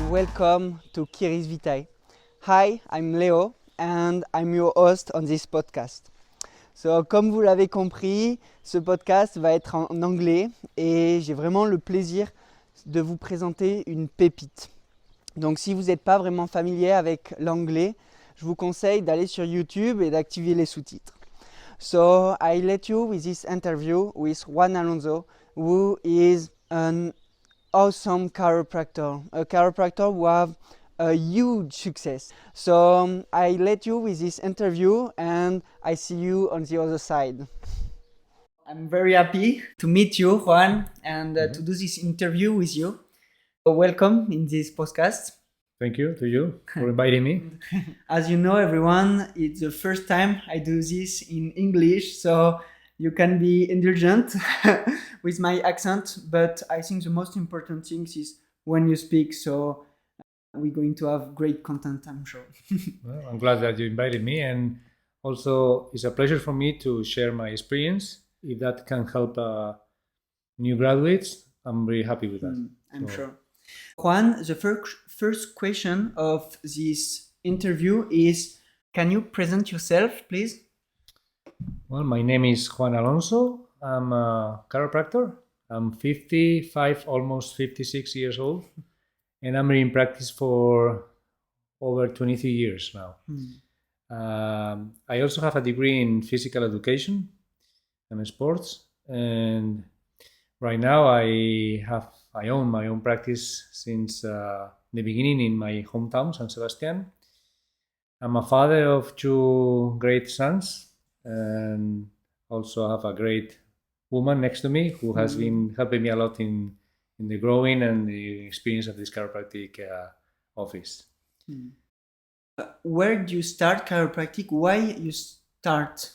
welcome to Kiris Vitae. Hi, I'm Leo and I'm your host on this podcast. So, comme vous l'avez compris, ce podcast va être en anglais et j'ai vraiment le plaisir de vous présenter une pépite. Donc si vous n'êtes pas vraiment familier avec l'anglais, je vous conseille d'aller sur YouTube et d'activer les sous-titres. So I let you with this interview with Juan Alonso, who is an awesome chiropractor, a chiropractor who have a huge success. So I let you with this interview and I see you on the other side. I'm very happy to meet you, Juan, and to do this interview with you. So welcome in this podcast. Thank you to you for inviting me. As you know, everyone, it's the first time I do this in English, so you can be indulgent with my accent, but I think the most important thing is when you speak, so we're going to have great content, I'm sure. Well, I'm glad that you invited me, and also it's a pleasure for me to share my experience. If that can help new graduates, I'm very happy with that. I'm sure. Juan, the first question of this interview is, can you present yourself, please? Well, my name is Juan Alonso. I'm a chiropractor. I'm 55, almost 56 years old, and I'm in practice for over 23 years now. I also have a degree in physical education and sports, and right now I own my own practice since the beginning in my hometown, San Sebastián. I'm a father of two great sons, and also have a great woman next to me who has been helping me a lot in the growing and the experience of this chiropractic office. Where do you start chiropractic? Why you start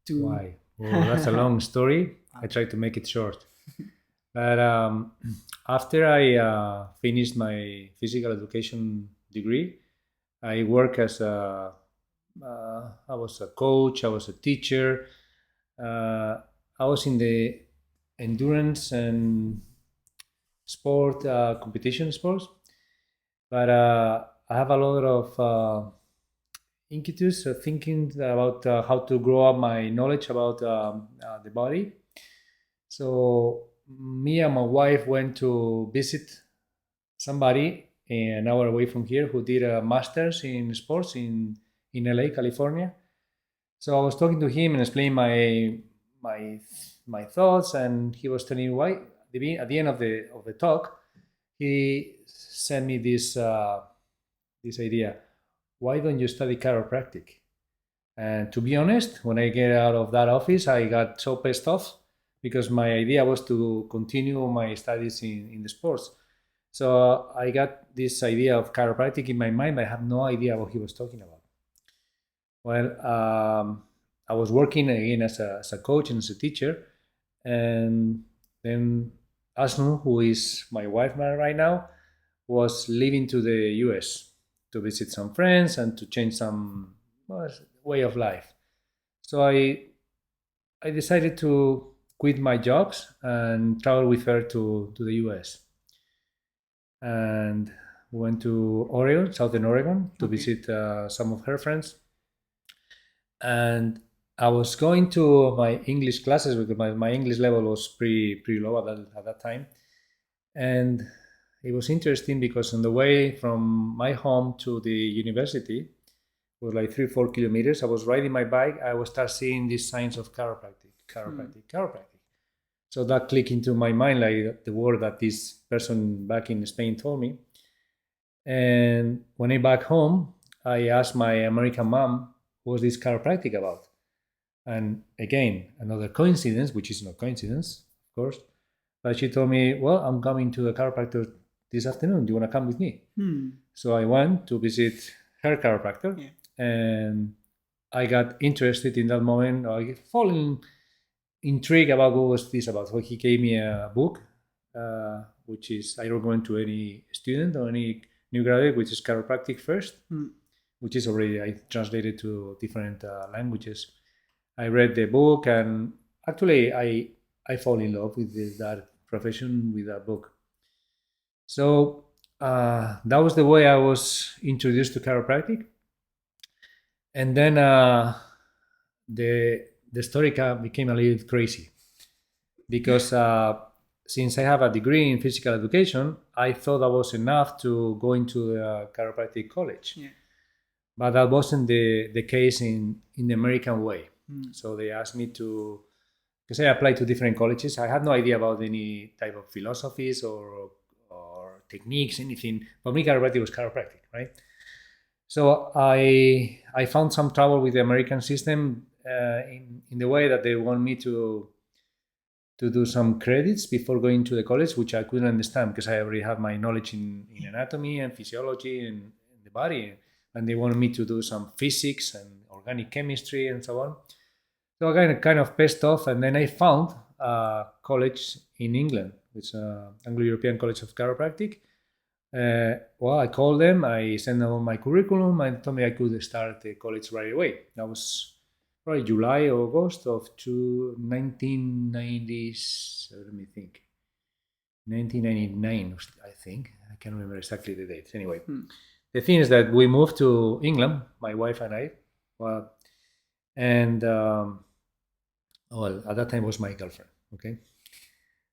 to... Why? Well, that's a long story. I try to make it short. But after I finished my physical education degree, I work as I was a coach, I was a teacher, I was in the endurance and sport, competition sports, but I have a lot of inquietus, thinking about how to grow up my knowledge about the body. So me and my wife went to visit somebody an hour away from here who did a master's in sports in LA, California. So I was talking to him and explaining my thoughts, and he was telling me why. At the end of the talk, he sent me this idea: why don't you study chiropractic? And to be honest, when I get out of that office, I got so pissed off, because my idea was to continue my studies in the sports. So I got this idea of chiropractic in my mind. I had no idea what he was talking about. Well, I was working again as a coach and as a teacher. And then Asnu, who is my wife right now, was leaving to the US to visit some friends and to change some way of life. So I decided to quit my jobs and travel with her to the US. And we went to Oregon, Southern Oregon, to visit some of her friends. And I was going to my English classes because my English level was pretty low at that time. And it was interesting because on the way from my home to the university, it was like 3-4 kilometers. I was riding my bike. I would start seeing these signs of chiropractic. So that clicked into my mind, like the word that this person back in Spain told me. And when I back home, I asked my American mom, what was this chiropractic about? And again, another coincidence, which is no coincidence, of course. But she told me, well, I'm coming to the chiropractor this afternoon. Do you want to come with me? So I went to visit her chiropractor. Yeah. And I got interested in that moment. I fallen intrigued about what was this about. So he gave me a book, which is, I recommend to any student or any new graduate, which is Chiropractic First, which is already, I translated to different languages. I read the book, and actually I fall in love with that profession, with that book. So that was the way I was introduced to chiropractic. And then the story became a little crazy because since I have a degree in physical education, I thought that was enough to go into the chiropractic college. Yeah. But that wasn't the case in the American way. So they asked me to, because I applied to different colleges. I had no idea about any type of philosophies or techniques, anything. For me, chiropractic was chiropractic, right? So I found some trouble with the American system in the way that they want me to do some credits before going to the college, which I couldn't understand because I already have my knowledge in anatomy and physiology and the body, and they wanted me to do some physics and organic chemistry and so on. So I got kind of pissed off, and then I found a college in England, which is Anglo-European College of Chiropractic. Well, I called them, I sent them my curriculum, and told me I could start the college right away. That was probably July or August of 1990s. Let me think. 1999, I think. I can't remember exactly the dates. Anyway, the thing is that we moved to England, my wife and I. Well, and well, at that time it was my girlfriend. Okay,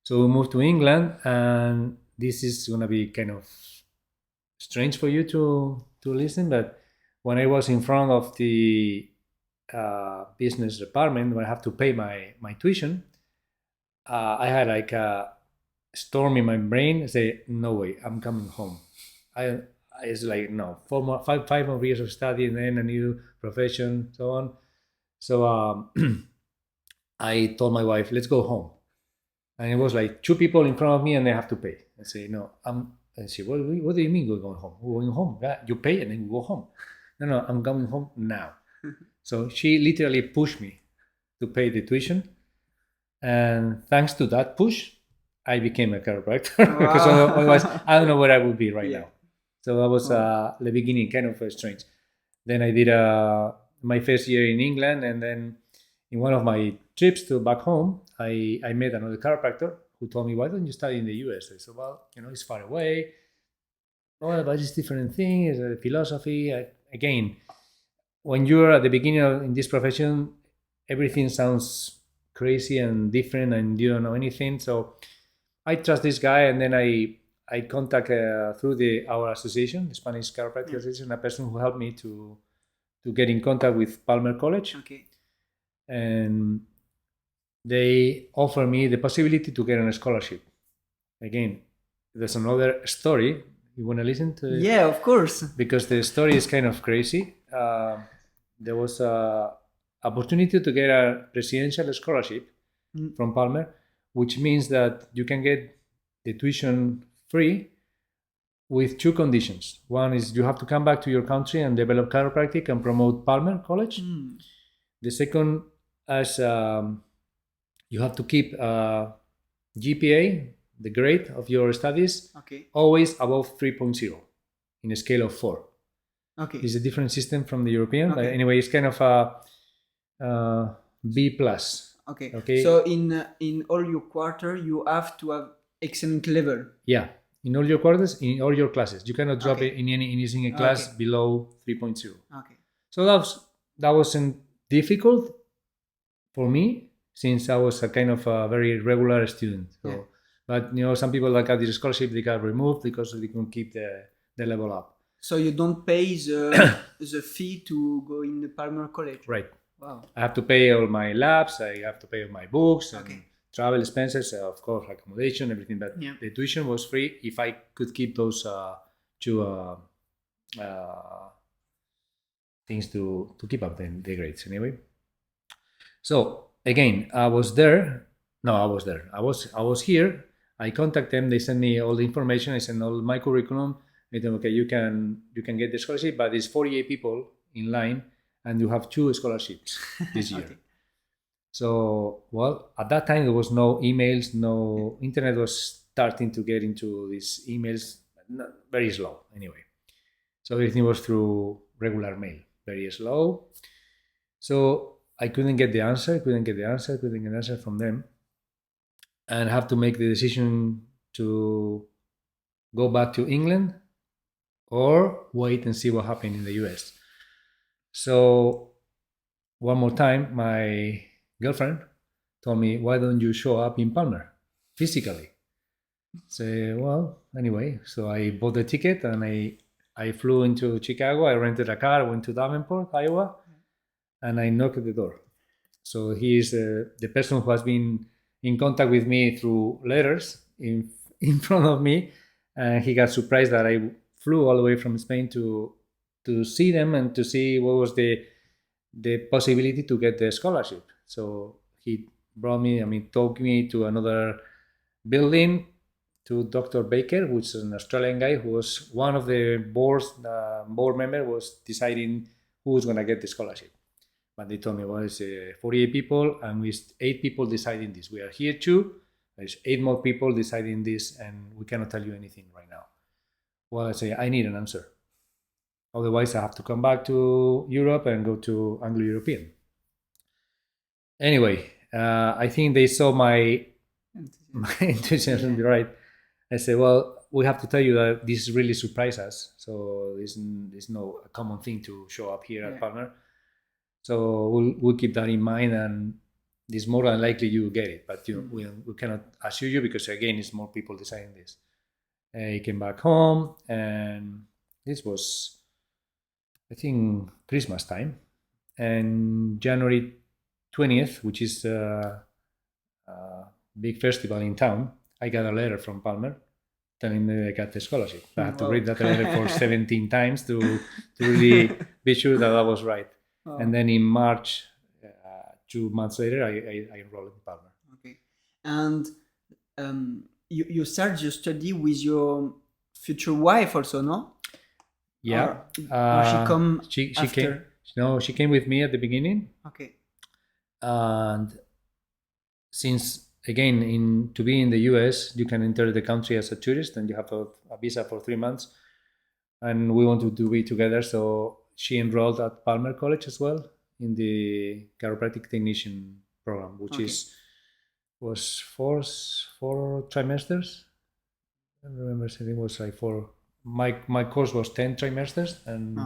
so we moved to England, and this is gonna be kind of strange for you to listen, but when I was in front of the business department, when I have to pay my tuition, I had like a storm in my brain. Say, no way, I'm coming home. It's like no, five more years of study and then a new profession, so on. So I told my wife, let's go home. And it was like two people in front of me and they have to pay. I say, no, and she, what do you mean we're going home? We're going home. Yeah, you pay and then we go home. No, I'm going home now. So she literally pushed me to pay the tuition. And thanks to that push, I became a chiropractor. Because otherwise, I don't know where I would be right now. So that was the beginning, kind of strange. Then I did my first year in England, and then in one of my trips to back home, I met another chiropractor who told me, why don't you study in the US? I said, well, it's far away. Oh, but it's different thing, it's a philosophy. Again, when you're at the beginning in this profession, everything sounds crazy and different and you don't know anything. So I trust this guy, and then I contact through our association, the Spanish Chiropractic Association, a person who helped me to get in contact with Palmer College. Okay. And they offer me the possibility to get on a scholarship. Again, there's another story. You want to listen to it? Yeah, of course. Because the story is kind of crazy. There was an opportunity to get a residential scholarship from Palmer, which means that you can get the tuition free with two conditions. One is you have to come back to your country and develop chiropractic and promote Palmer College. The second is you have to keep GPA, the grade of your studies, always above 3.0 in a scale of 4. Okay. It's a different system from the European, but anyway, it's kind of a B plus. Okay. So in all your quarter, you have to have excellent level. Yeah. In all your quarters, in all your classes, you cannot drop it in any single class below 3.0. Okay. So that wasn't difficult for me since I was a kind of a very regular student. So, but some people that got this scholarship, they got removed because they couldn't keep the level up. So you don't pay the fee to go in the Palmer College. Right. Wow. I have to pay all my labs. I have to pay all my books and travel expenses, of course, accommodation, everything. But the tuition was free if I could keep those two things to keep up the grades anyway. So again, I was there. I was here. I contacted them. They sent me all the information. I sent all my curriculum. I told them, okay, you can get the scholarship, but there's 48 people in line, and you have 2 scholarships this year. So, well, at that time, there was no emails, no internet was starting to get into these emails, very slow anyway. So everything was through regular mail, very slow. So I couldn't get the answer from them, and have to make the decision to go back to England or wait and see what happened in the US. So one more time, my girlfriend told me, why don't you show up in Palmer physically? So, well, anyway, so I bought the ticket and I flew into Chicago. I rented a car, went to Davenport, Iowa, and I knocked at the door. So he is the person who has been in contact with me through letters in front of me, and he got surprised that I flew all the way from Spain to see them and to see what was the possibility to get the scholarship. So he brought me, took me to another building to Dr. Baker, which is an Australian guy who was one of the board member was deciding who was going to get the scholarship. But they told me, well, it's 48 people, and with 8 people deciding this. We are here too. There's 8 more people deciding this, and we cannot tell you anything right now. Well, I say, I need an answer. Otherwise, I have to come back to Europe and go to Anglo-European. Anyway, I think they saw my enthusiasm, right? I said, well, we have to tell you that this really surprised us. So there's no common thing to show up here at Palmer. So we'll keep that in mind, and it's more than likely you will get it. But we cannot assure you because, again, it's more people deciding this. He came back home, and this was, I think, Christmas time. And January 20th, which is a big festival in town, I got a letter from Palmer telling me I got the scholarship. I had to read that letter for 17 times to really be sure that I was right. Oh. And then in March, 2 months later, I enrolled in Palmer. Okay. And you started your study with your future wife also, no? Yeah. Or she come after? Came. No, she came with me at the beginning. Okay. And since, again, to be in the US, you can enter the country as a tourist, and you have a visa for 3 months. And we wanted to be together, so she enrolled at Palmer College as well in the chiropractic technician program, which was four trimesters. I don't remember, I think it was like 4. My course was 10 trimesters, and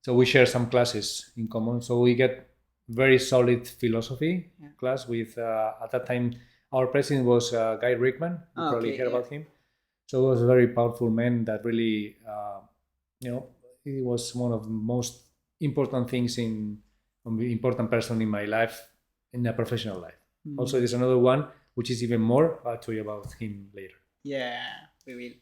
so we share some classes in common. So we get very solid philosophy class with at that time our president was Guy Rickman. You probably heard about him. So it was a very powerful man that really he was one of the most important things important person in my life, in a professional life. Also, there's another one which is even more. I'll tell you about him later. Yeah, we will.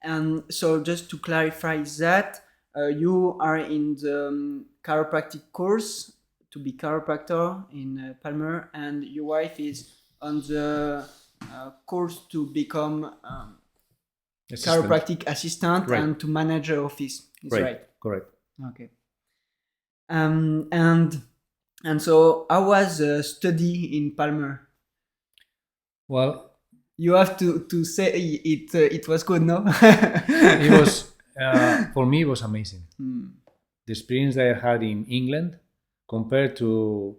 And so just to clarify that, you are in the chiropractic course to be chiropractor in Palmer, and your wife is on the course to become chiropractic assistant and to manage her office. Is right? Correct. Okay. And so how was study in Palmer? Well, you have to say it was good, no? It was for me. It was amazing. The experience that I had in England compared to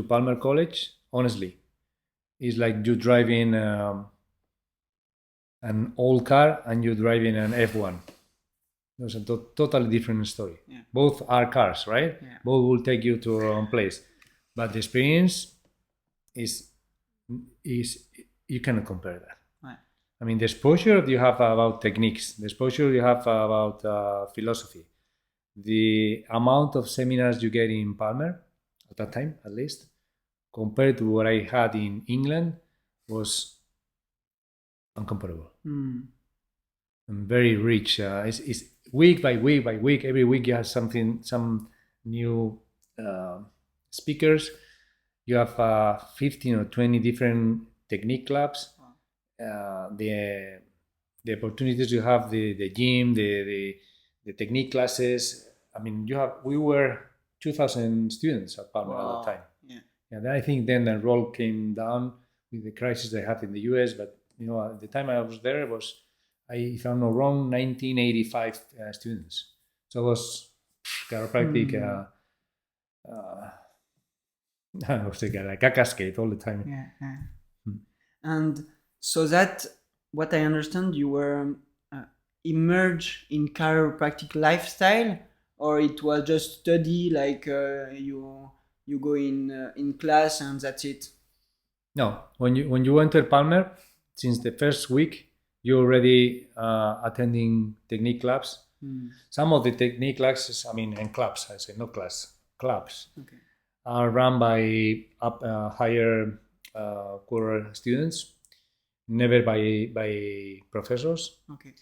Palmer College, honestly, is like you driving an old car and you driving an F1. It was a totally different story. Yeah. Both are cars, right? Yeah. Both will take you to your own place, but the experience is you cannot compare that. Right. I mean, the exposure you have about techniques, the exposure you have about philosophy, the amount of seminars you get in Palmer at that time, at least, compared to what I had in England, was incomparable. And very rich. It's week by week by week. Every week you have some new speakers. You have 15 or 20 different technique clubs. The opportunities you have, the gym, the technique classes. I mean, we were 2,000 students at Palmer at that time. Yeah. And I think then the roll came down with the crisis they had in the US. But at the time I was there, was, if I'm not wrong, 1985 students. So it was chiropractic. I was like a cascade all the time. Yeah. And so that, what I understand, you were emerge in chiropractic lifestyle, or it was just study like you go in class and that's it? No, when you enter Palmer, since the first week, you're already attending technique clubs. Some of the technique classes, and clubs, I say not class, clubs, Okay. are run by higher quarter students, never by professors, Okay.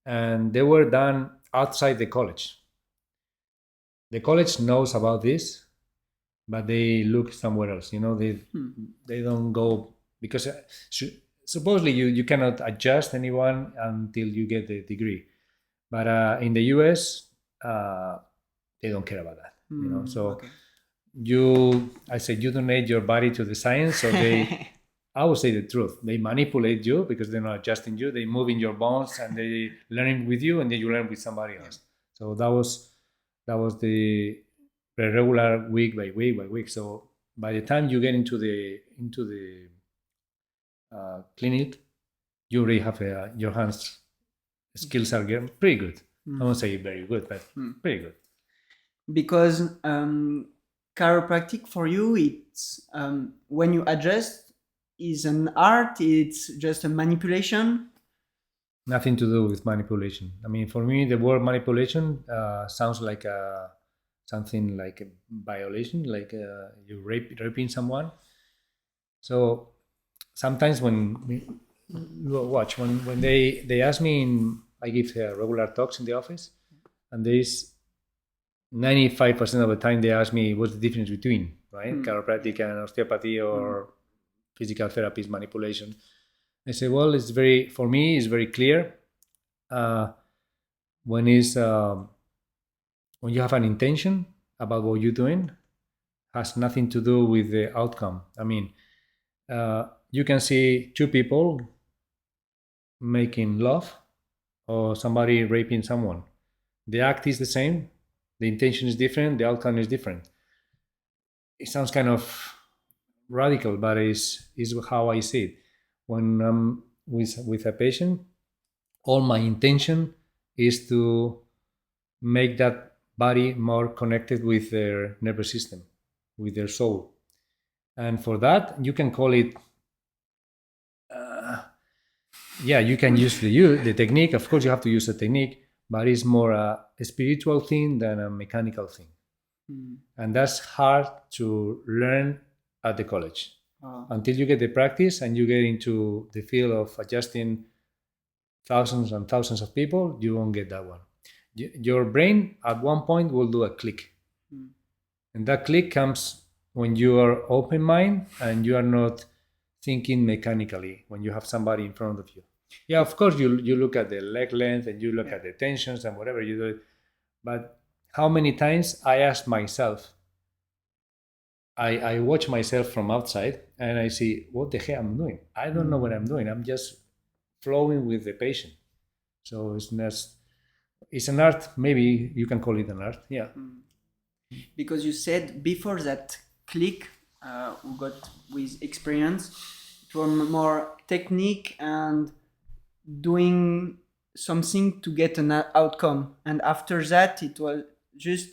and they were done outside the college. The college knows about this, but they look somewhere else. They don't go because supposedly you cannot adjust anyone until you get the degree, but in the US they don't care about that. So Okay. I said you donate your body to the science, so they. I would say the truth. They manipulate you because they're not adjusting you. They move in your bones and they learn with you, and then you learn with somebody else. So that was the regular week by week by week. So by the time you get into the clinic, you already have your hands skills are getting pretty good. I won't say very good, but pretty good. Because chiropractic for you, it's when you adjust, is an art. It's just a manipulation. Nothing to do with manipulation. For me, the word manipulation sounds like something like a violation, like you raping someone. So sometimes when they ask me, I give regular talks in the office, and there is 95% of the time they ask me what's the difference between chiropractic and osteopathy or physical therapy is manipulation. I say, well, for me it's very clear when you have an intention about what you're doing, has nothing to do with the outcome. You can see two people making love or somebody raping someone. The act is the same, the intention is different, the outcome is different. It sounds kind of radical, but is how I see it. When I'm with a patient, all my intention is to make that body more connected with their nervous system, with their soul. And for that, you can call it, you can use the technique. Of course, you have to use the technique, but it's more a spiritual thing than a mechanical thing. And that's hard to learn at the college. Until you get the practice and you get into the field of adjusting thousands and thousands of people, you won't get that one. Your brain at one point will do a click. And that click comes when you are open mind and you are not thinking mechanically when you have somebody in front of you. Yeah, of course, you look at the leg length and you look at the tensions and whatever you do. But how many times I ask myself, I watch myself from outside and I see, what the hell I'm doing? I don't know what I'm doing. I'm just flowing with the patient. So it's an art. Maybe you can call it an art. Yeah. Because you said before that click we got with experience, it was more technique and doing something to get an outcome, and after that it was just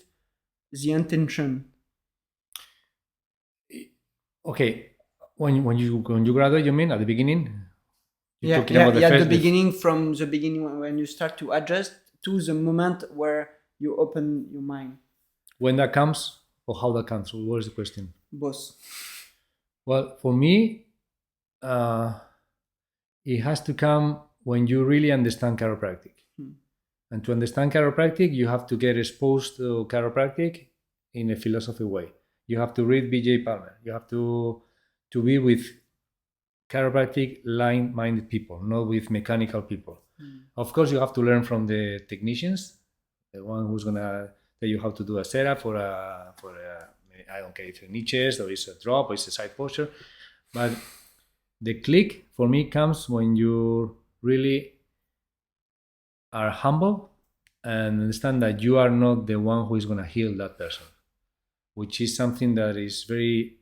the intention. Okay, when you graduate, you mean at the beginning? The beginning, from the beginning when you start to adjust to the moment where you open your mind. When that comes, or how that comes? What is the question? Both. Well, for me, it has to come when you really understand chiropractic. And to understand chiropractic, you have to get exposed to chiropractic in a philosophy way. You have to read B.J. Palmer. You have to be with chiropractic line-minded people, not with mechanical people. Of course, you have to learn from the technicians, the one who's gonna tell you how to do a setup for a I don't care if it's a knee chest or it's a drop or it's a side posture, but the click for me comes when you really are humble and understand that you are not the one who is going to heal that person, which is something that is very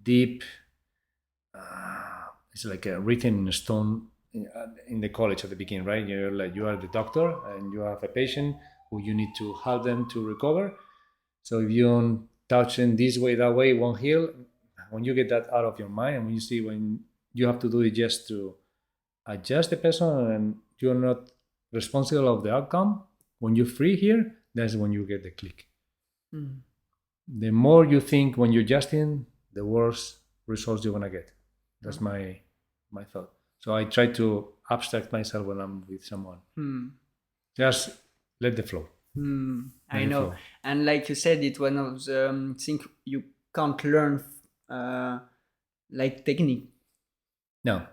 deep. It's like a written in stone in the college at the beginning, right? You're like, you are the doctor and you have a patient who you need to help them to recover. So if you don't touch them this way, that way, it won't heal. When you get that out of your mind, and when you see when you have to do it just to adjust the person and you're not responsible of the outcome, when you're free here, that's when you get the click. The more you think when you're adjusting, the worse results you're gonna get. That's my thought. So I try to abstract myself when I'm with someone. Just let the flow. I know. And like you said, it's one of the things you can't learn, like technique. No.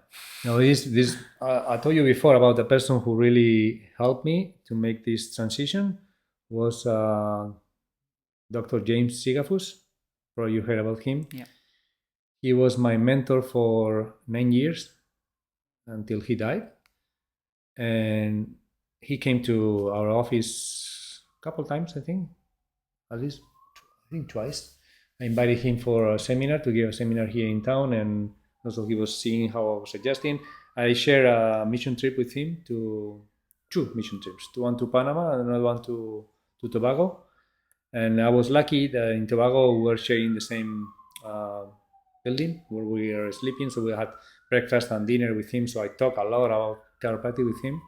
This I told you before about the person who really helped me to make this transition was Dr. James Sigafus. Probably you heard about him. Yeah. He was my mentor for 9 years until he died, and he came to our office a couple times, I think, at least I think twice. I invited him for a seminar to give a seminar here in town, and also he was seeing how I was adjusting. I shared a mission trip with him to 2 mission trips, one to Panama and another one to Tobago. And I was lucky that in Tobago we were sharing the same building where we were sleeping, so we had breakfast and dinner with him. So I talked a lot about chiropractic with him,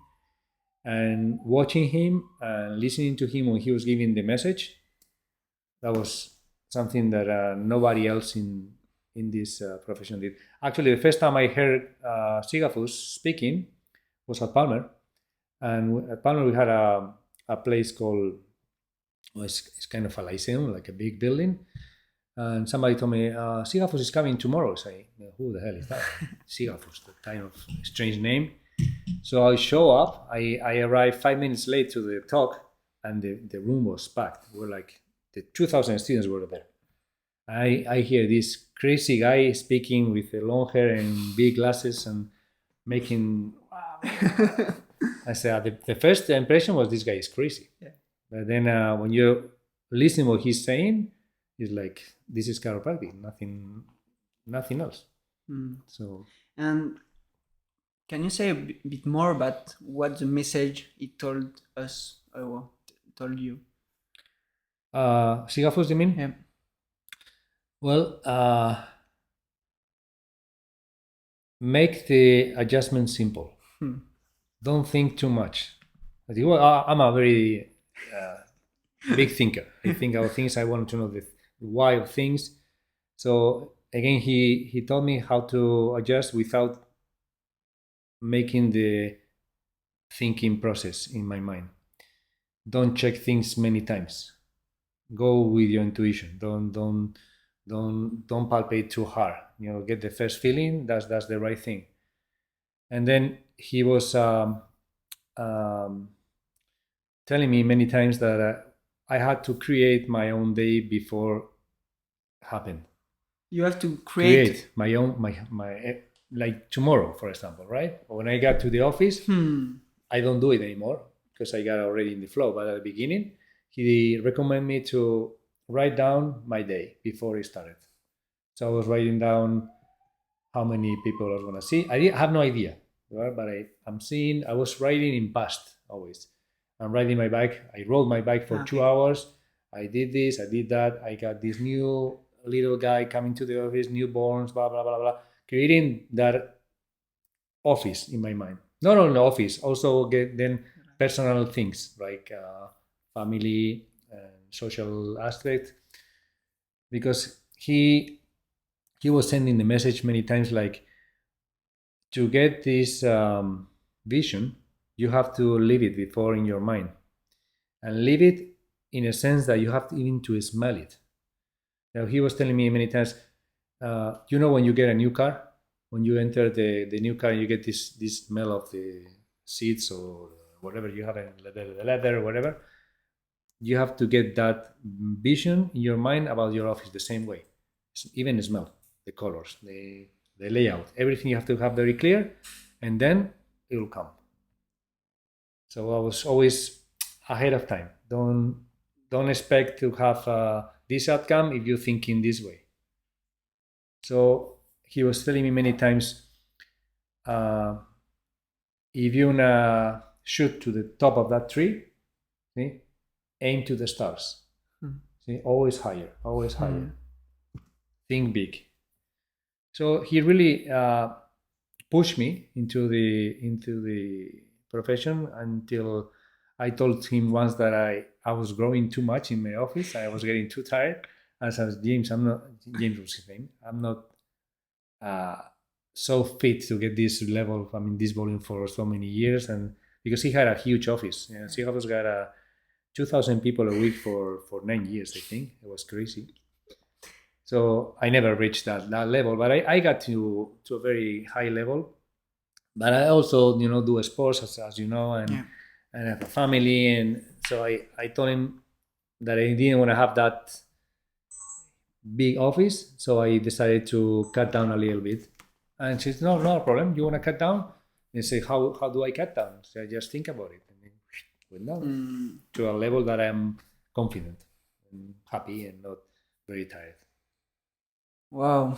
and watching him and listening to him when he was giving the message, that was something that nobody else in this profession did. Actually, the first time I heard Sigafus speaking was at Palmer, and at Palmer we had a place called, well, it's kind of a lyceum, like a big building. And somebody told me, Sigafus is coming tomorrow. I say, who the hell is that? Sigafus, the kind of strange name. So I show up. I arrived 5 minutes late to the talk, and the room was packed. We're like, the 2,000 students were there. I hear this crazy guy speaking with the long hair and big glasses and making. I said, the first impression was this guy is crazy. Yeah. But then when you listen what he's saying, it's like, this is chiropractic, nothing else. So. And can you say a bit more about what the message it told us or told you? Sigafus, you mean? Yeah. Well, make the adjustment simple. Don't think too much. I'm a very big thinker. I think about things. I want to know the why of things. So again, he taught me how to adjust without making the thinking process in my mind. Don't check things many times. Go with your intuition. Don't palpate too hard. Get the first feeling. That's the right thing. And then he was telling me many times that I had to create my own day before it happened. You have to create my own my like tomorrow, for example, right? When I got to the office, I don't do it anymore because I got already in the flow. But at the beginning, he recommended me to write down my day before it started. So I was writing down how many people I was going to see. I have no idea, right? But I was writing in past always. I'm riding my bike. I rode my bike for 2 hours. I did this, I did that. I got this new little guy coming to the office, newborns, blah, blah, blah, blah. Creating that office in my mind. Not only office, also get then personal things like family and social aspect. Because he was sending the message many times like, to get this vision, you have to live it before in your mind. And live it in a sense that you have to even to smell it. Now, he was telling me many times, when you get a new car, when you enter the new car, you get this smell of the seats or whatever you have, the leather or whatever. You have to get that vision in your mind about your office the same way. Even the smell, the colors, the layout, everything you have to have very clear, and then it will come. So I was always ahead of time. Don't expect to have this outcome if you think in this way. So he was telling me many times, if you wanna shoot to the top of that tree, see, aim to the stars. See, always higher, always higher. Think big. So he really pushed me into the profession until I told him once that I was growing too much in my office. I was getting too tired. As I was, James, James was his name. I'm not so fit to get this level, this volume for so many years. And because he had a huge office. He always got 2,000 people a week for 9 years, I think. It was crazy. So I never reached that level, but I got to a very high level. But I also, do sports, as you know, and I have a family. And so I told him that I didn't want to have that big office. So I decided to cut down a little bit. And she said, no problem. You want to cut down? And I say, how do I cut down? So I just think about it. And then went down to a level that I'm confident and happy and not very tired. Wow.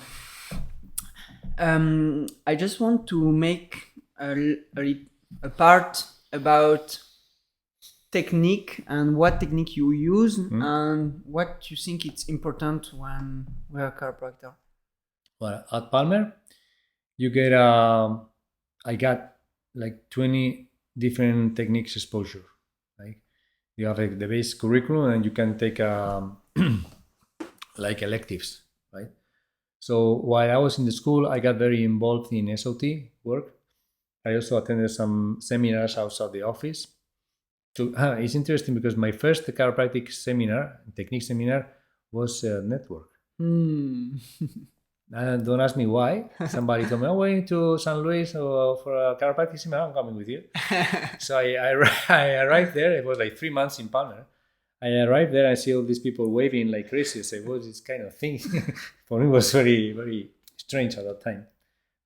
I just want to make a part about technique and what technique you use and what you think it's important when we're a chiropractor. Well, at Palmer, you get I got like 20 different techniques exposure. Like you have the base curriculum, and you can take like electives, right? So while I was in the school, I got very involved in SOT work. I also attended some seminars outside the office. It's interesting because my first chiropractic seminar, technique seminar, was network. Don't ask me why. Somebody told me, I'm going to San Luis for a chiropractic seminar. I'm coming with you. So I arrived there. It was like 3 months in Palmer. I arrived there. I see all these people waving like crazy. I say, what's this kind of thing? For me, it was very, very strange at that time.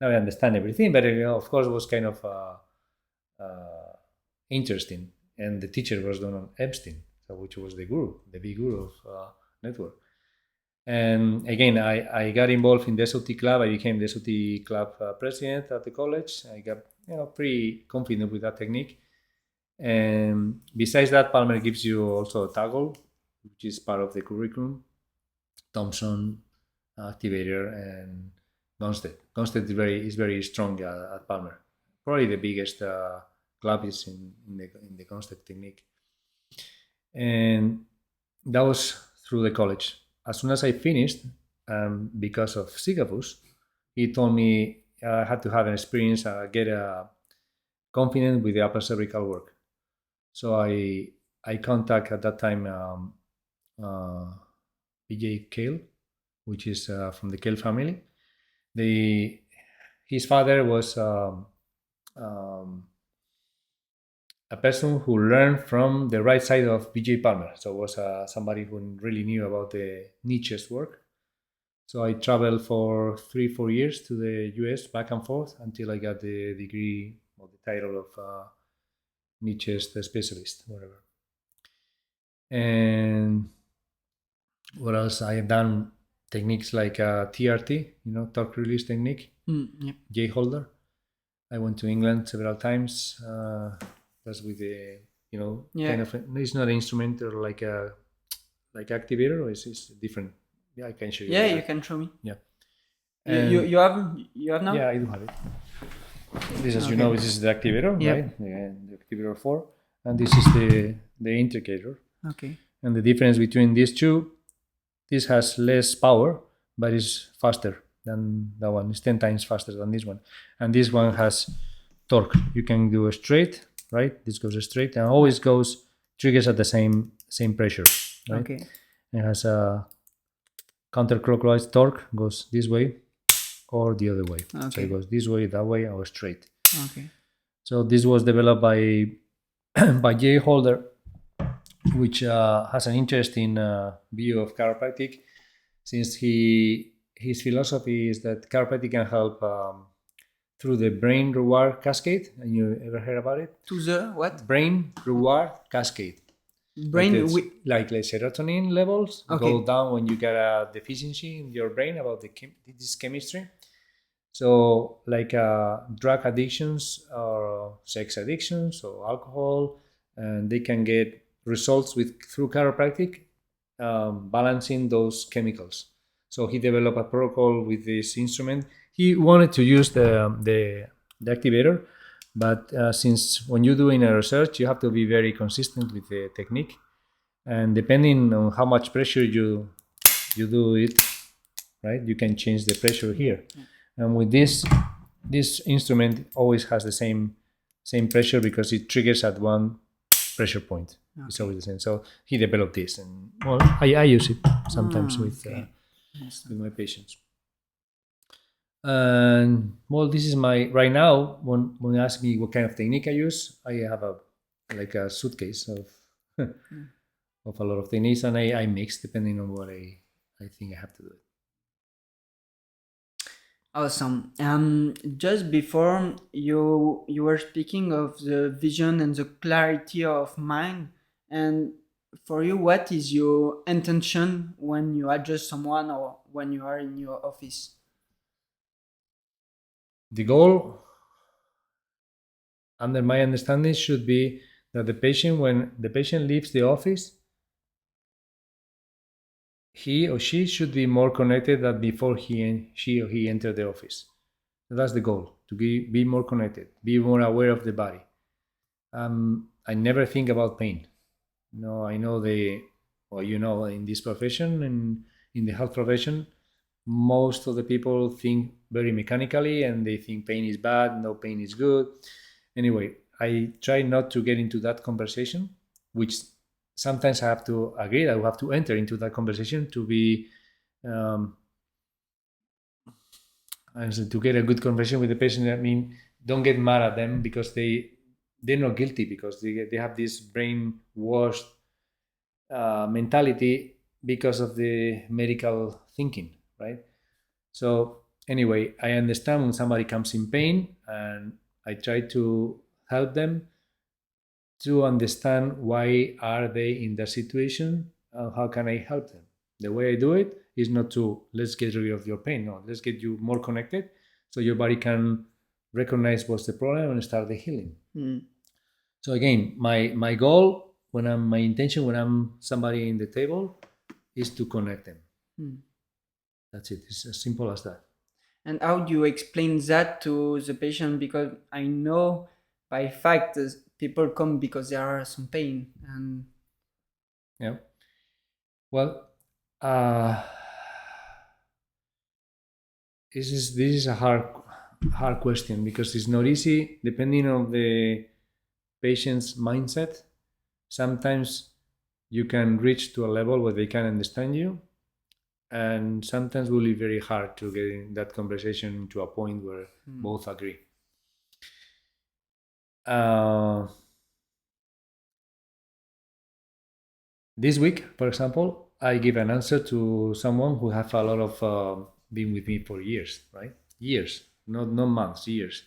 Now I understand everything, but of course, it was kind of interesting. And the teacher was Donald Epstein, which was the big guru of network. And again, I got involved in the SOT club. I became the SOT club president at the college. I got pretty confident with that technique. And besides that, Palmer gives you also a toggle, which is part of the curriculum. Thompson, Activator, and Gonstead. Gonstead is very strong at Palmer. Probably the biggest club is in the Gonstead technique. And that was through the college. As soon as I finished, because of Sigafus, he told me I had to have an experience, get confident with the upper cervical work. So I contact at that time BJ Kale, which is from the Kale family. His father was a person who learned from the right side of BJ Palmer. So was somebody who really knew about the niches work. So I traveled for 3-4 years to the US back and forth until I got the degree or the title of niches specialist, whatever. And what else? I have done techniques like TRT, torque release technique, J holder. I went to England several times. That's with the kind of it's not an instrument or like activator, or it's different. Yeah, I can show you. Yeah, you can show me. Yeah. You have now? Yeah, I do have it. This, as you know, this is the activator, right? The activator 4, and this is the integrator. Okay. And the difference between these two, this has less power, but is faster than that one. It's 10 times faster than this one, and this one has torque. You can do a straight. Right, this goes straight and always triggers at the same pressure. Right? Okay. It has a counterclockwise torque, goes this way or the other way. Okay. So it goes this way, that way, or straight. Okay. So this was developed by Jay Holder, which has an interesting view of chiropractic, since his philosophy is that chiropractic can help through the brain reward cascade. And you ever heard about it? To the what? Brain reward cascade. Brain like serotonin levels go down when you get a deficiency in your brain about this chemistry. So like drug addictions or sex addictions or alcohol, and they can get results with through chiropractic, balancing those chemicals. So he developed a protocol with this instrument. He wanted to use the activator, but since when you're doing a research, you have to be very consistent with the technique, and depending on how much pressure you do it, right, you can change the pressure here. And with this instrument always has the same pressure because it triggers at one pressure point. Okay. It's always the same. So he developed this, and well, I use it sometimes with my patients. And well, this is my right now. When you ask me what kind of technique I use, I have a suitcase of of a lot of techniques, and I mix depending on what I think I have to do. Awesome. Just before you were speaking of the vision and the clarity of mind, and for you, what is your intention when you adjust someone or when you are in your office? The goal, under my understanding, should be that the patient, when the patient leaves the office, he or she should be more connected than before she or he entered the office. So that's the goal, to be more connected, be more aware of the body. I never think about pain. No, I know in this profession and in the health profession, most of the people think very mechanically and they think pain is bad, no pain is good. Anyway, I try not to get into that conversation, which sometimes I have to agree. I have to enter into that conversation to be to get a good conversation with the patient. I mean, don't get mad at them because they're not guilty, because they have this brainwashed mentality because of the medical thinking, right? So anyway, I understand when somebody comes in pain, and I try to help them to understand why are they in that situation and how can I help them. The way I do it is not to let's get rid of your pain. No, let's get you more connected so your body can recognize what's the problem and start the healing. So again, my goal my intention when I'm somebody in the table is to connect them. That's it. It's as simple as that. And how do you explain that to the patient? Because I know by fact people come because there are some pain and yeah. Well, this is a hard question because it's not easy depending on the patient's mindset. Sometimes you can reach to a level where they can understand you, and sometimes it will be very hard to get in that conversation to a point where both agree. This week, for example, I give an answer to someone who have a lot of been with me for years, right? Years, not months, years.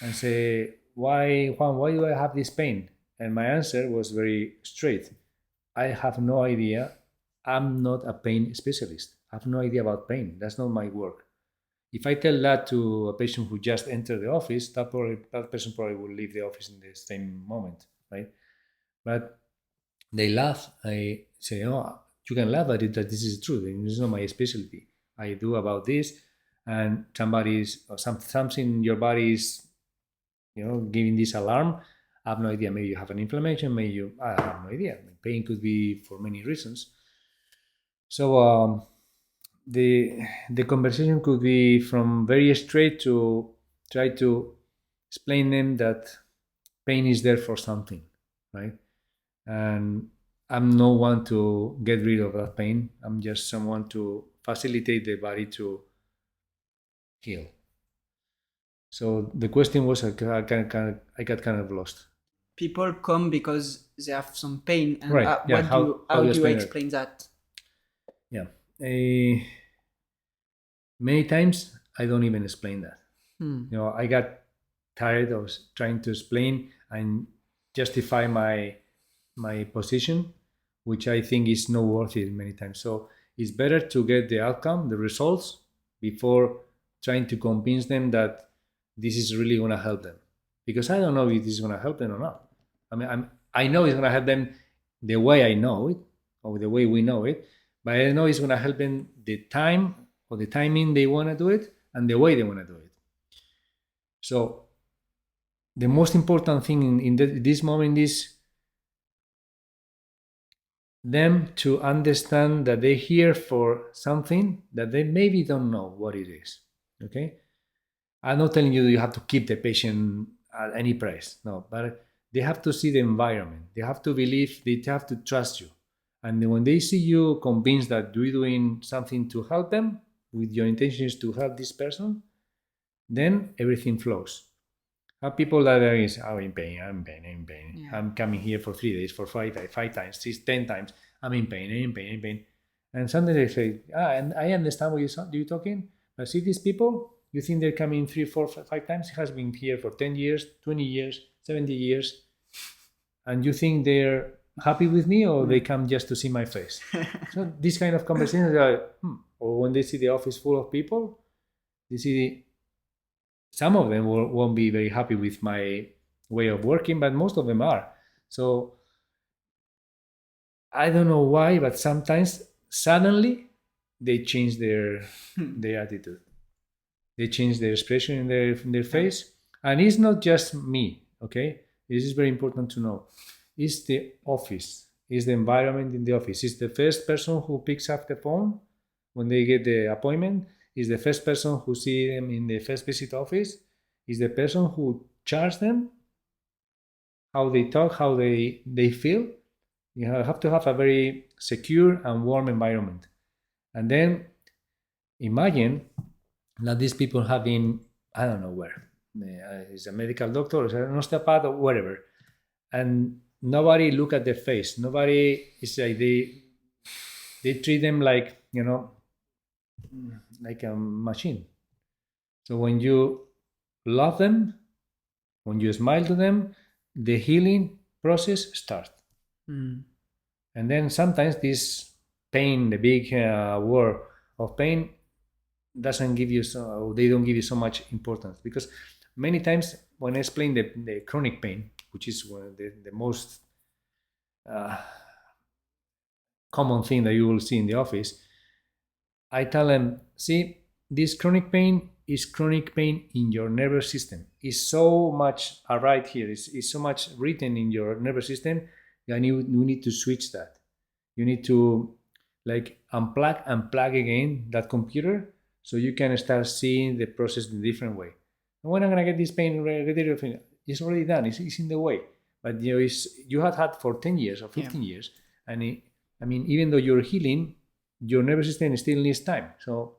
And say, why, Juan, why do I have this pain? And my answer was very straight. I have no idea. I'm not a pain specialist. I have no idea about pain. That's not my work. If I tell that to a patient who just entered the office, that person probably will leave the office in the same moment, right? But they laugh. I say, oh, you can laugh at it, that this is true. This is not my specialty. I do about this, and something in your body is, giving this alarm. I have no idea. Maybe you have an inflammation. I have no idea. Pain could be for many reasons. So the conversation could be from very straight to try to explain them that pain is there for something, right? And I'm no one to get rid of that pain. I'm just someone to facilitate the body to heal. So the question was, I got kind of lost. People come because they have some pain, and right. Yeah. How do you explain that? Yeah. Many times I don't even explain that. I got tired of trying to explain and justify my position, which I think is not worth it many times. So it's better to get the outcome, the results, before trying to convince them that this is really going to help them, because I don't know if this is going to help them or not. I mean, I know it's going to help them the way I know it, or the way we know it, but I know it's going to help them the time or the timing they want to do it and the way they want to do it. So the most important thing in this moment is them to understand that they're here for something that they maybe don't know what it is. Okay, I'm not telling you have to keep the patient at any price. No, but they have to see the environment. They have to believe. They have to trust you. And when they see you convinced that you're doing something to help them, with your intentions to help this person, then everything flows. Have people that are I'm in pain. Yeah. I'm coming here for 3 days, for 5 times, 6, 10 times. I'm in pain. And suddenly they say, and I understand what you're talking, but see these people, you think they're coming 3, 4, 5 times. He has been here for 10 years, 20 years, 70 years. And you think they're happy with me, or they come just to see my face? So these kind of conversations are, or when they see the office full of people, they see some of them won't be very happy with my way of working, but most of them are. So I don't know why, but sometimes suddenly they change their attitude. They change their expression in their face. And it's not just me, okay? This is very important to know. It's the office. It's the environment in the office. It's the first person who picks up the phone when they get the appointment. It's the first person who sees them in the first visit office. It's the person who charges them, how they talk, how they feel. You have to have a very secure and warm environment. And then imagine that these people have been, I don't know where, is a medical doctor, is an osteopath, or whatever, and nobody look at their face. Nobody is like, they treat them like, like a machine. So when you love them, when you smile to them, the healing process starts. And then sometimes this pain, the big war of pain, doesn't give you they don't give you so much importance, because many times when I explain the chronic pain, which is one of the most common thing that you will see in the office, I tell them, see, this chronic pain is chronic pain in your nervous system. It's so much right here. It's so much written in your nervous system, and you need to switch that. You need to like unplug and plug again that computer, so you can start seeing the process in a different way. And when I'm gonna get this pain, it's already done. It's in the way. But you have had for 10 years or 15 years, and even though you're healing, your nervous system still needs time. So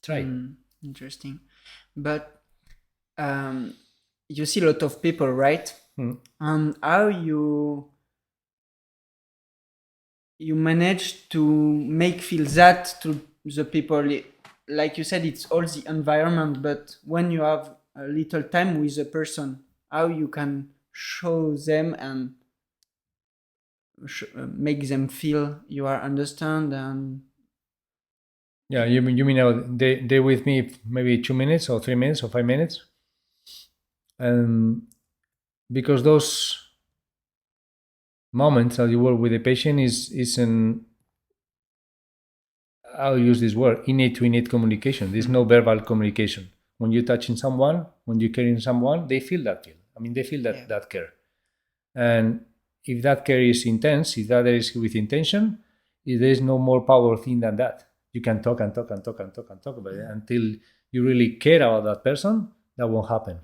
try. Interesting. But you see a lot of people, right? And how you manage to make feel that to the people? Like you said, it's all the environment, but when you have a little time with a person, how you can show them and make them feel you are understand? And you mean now they with me maybe 2 minutes or 3 minutes or 5 minutes, and because those moments that you work with the patient is an, I'll use this word, innate to innate communication. There's no verbal communication. When you're touching someone, when you're caring someone, they feel that feel. They feel that care. And if that care is intense, if that is with intention, there is no more powerful thing than that. You can talk and talk and talk and talk and talk about it until you really care about that person. That won't happen.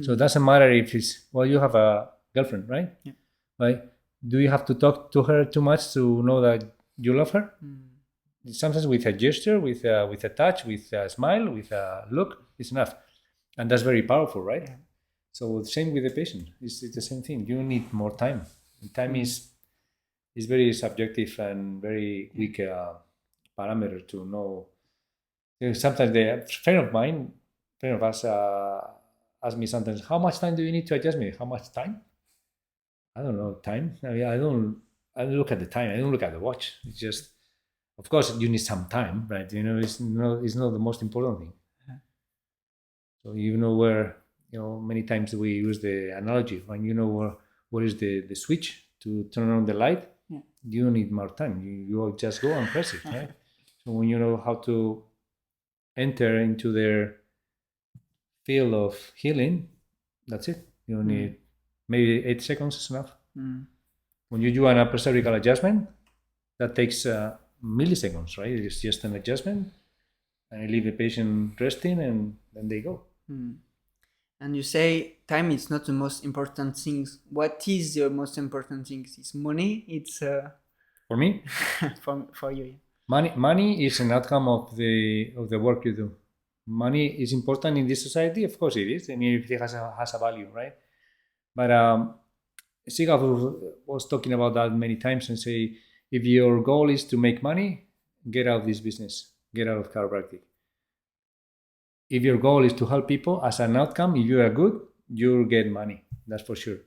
So it doesn't matter if it's, you have a girlfriend, right? Yeah. Right? Do you have to talk to her too much to know that you love her? Sometimes with a gesture, with a touch, with a smile, with a look, it's enough. And that's very powerful, right? Yeah. So same with the patient. It's the same thing. You need more time. Time is very subjective and very weak parameter to know. Sometimes a friend of us ask me sometimes, how much time do you need to adjust me? How much time? I don't know, time. I don't look at the time. I don't look at the watch. It's just, of course, you need some time, right? It's not the most important thing. So you know where, many times we use the analogy, when you know where is the switch to turn on the light, you don't need more time. You just go and press it, right? So when you know how to enter into their field of healing, that's it. You don't need, maybe 8 seconds is enough. When you do an upper cervical adjustment, that takes milliseconds, right? It's just an adjustment, and you leave the patient resting, and then they go. And you say time is not the most important thing. What is the most important thing? It's money. It's for me. for you. Money is an outcome of the work you do. Money is important in this society, of course it is, and it has a value, right? But Sigav was talking about that many times and say, if your goal is to make money, get out of this business, get out of chiropractic. If your goal is to help people, as an outcome, if you are good, you'll get money. That's for sure.